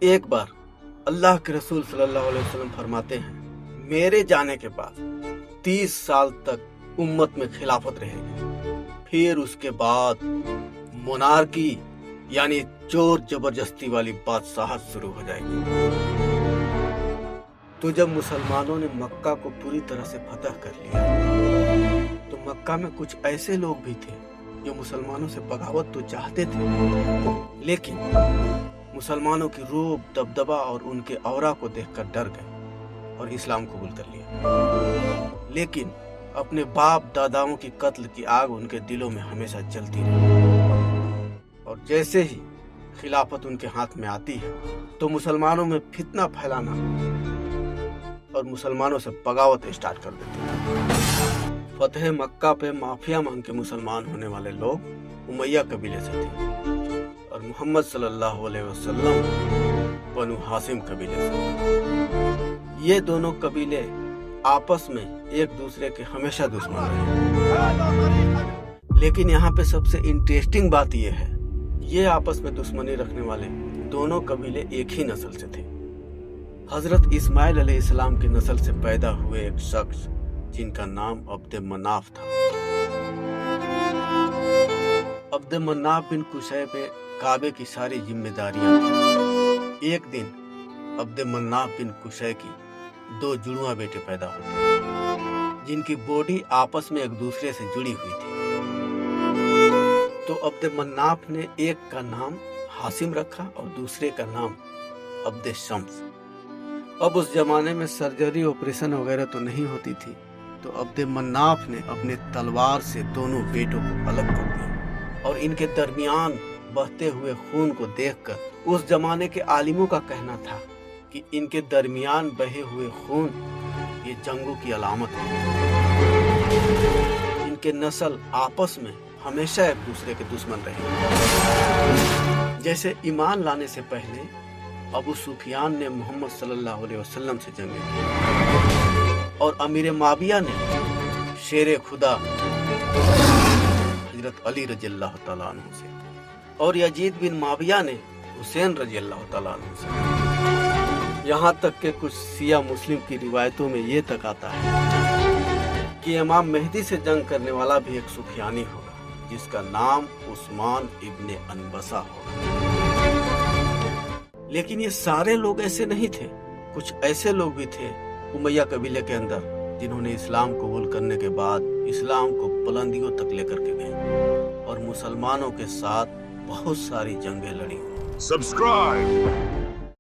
एक बार अल्लाह के रसूल सल्लल्लाहु अलैहि वसल्लम फरमाते हैं, मेरे जाने के बाद 30 साल तक उम्मत में खिलाफत रहेगी, फिर उसके बाद मोनार्की यानी जोर जबरदस्ती वाली बादशाहत शुरू हो जाएगी। तो जब मुसलमानों ने मक्का को पूरी तरह से फतह कर लिया, तो मक्का में कुछ ऐसे लोग भी थे जो मुसलमानों से बगावत तो चाहते थे, लेकिन मुसलमानों की रूब, दबदबा और उनके औरा को देखकर डर गए और इस्लाम कबूल कर लिया। लेकिन अपने बाप दादाओं की कत्ल की आग उनके दिलों में हमेशा जलती रही, और जैसे ही खिलाफत उनके हाथ में आती है तो मुसलमानों में फितना फैलाना और मुसलमानों से बगावत स्टार्ट कर देते हैं। फतेह मक्का पे माफिया मांग के मुसलमान होने वाले लोग उमैया कबीले से थे और मोहम्मद सल्लल्लाहु अलैहि वसल्लम बनु हाशिम कबीले से। ये दोनों कबीले आपस में एक दूसरे के हमेशा दुश्मन रहे। लेकिन यहाँ पे सबसे इंटरेस्टिंग बात यह है, ये आपस में दुश्मनी रखने वाले दोनों कबीले एक ही नस्ल से थे। हजरत इस्माइल अलैहिस्सलाम की नस्ल से पैदा हुए एक शख्स जिनका नाम अब्द मनाफ था। अब्द मनाफ बिन कुशै पे काबे की सारी जिम्मेदारियां थी। एक दिन अब्द मनाफ बिन कुशै की 2 जुड़वा बेटे पैदा हुए जिनकी बॉडी आपस में एक दूसरे से जुड़ी हुई थी। तो अब्द मनाफ ने एक का नाम हाशिम रखा और दूसरे का नाम अब्द शम्स। अब उस जमाने में सर्जरी ऑपरेशन वगैरह तो नहीं होती थी, तो अब्द मनाफ ने अपने तलवार से दोनों बेटों को अलग कर दिया और इनके दरमियान बहते हुए खून को देखकर उस जमाने के आलिमों का कहना था कि इनके दरमियान बहे हुए खून ये जंगों की अलामत है। इनके नस्ल आपस में हमेशा एक दूसरे के दुश्मन रहे। जैसे ईमान लाने से पहले अबू सुफियान ने मोहम्मद सल्लल्लाहु अलैहि वसल्लम से जंगें की और अमीर माविया ने शेर खुदा हजरत अली रज़ियल्लाहु ताला अन्हु से और यजीद बिन माविया ने हुसैन रज़ियल्लाहु ताला अन्हु से। यहाँ तक के कुछ शिया मुस्लिम की रिवायतों में ये तक आता है कि इमाम मेहदी से जंग करने वाला भी एक सुफियानी होगा जिसका नाम उस्मान इब्ने अनबसा होगा। लेकिन ये सारे लोग ऐसे नहीं थे। कुछ ऐसे लोग भी थे उमैया कबीले के अंदर जिन्होंने इस्लाम कबूल करने के बाद इस्लाम को बुलंदियों तक लेकर के गए और मुसलमानों के साथ बहुत सारी जंगें लड़ी। सब्सक्राइब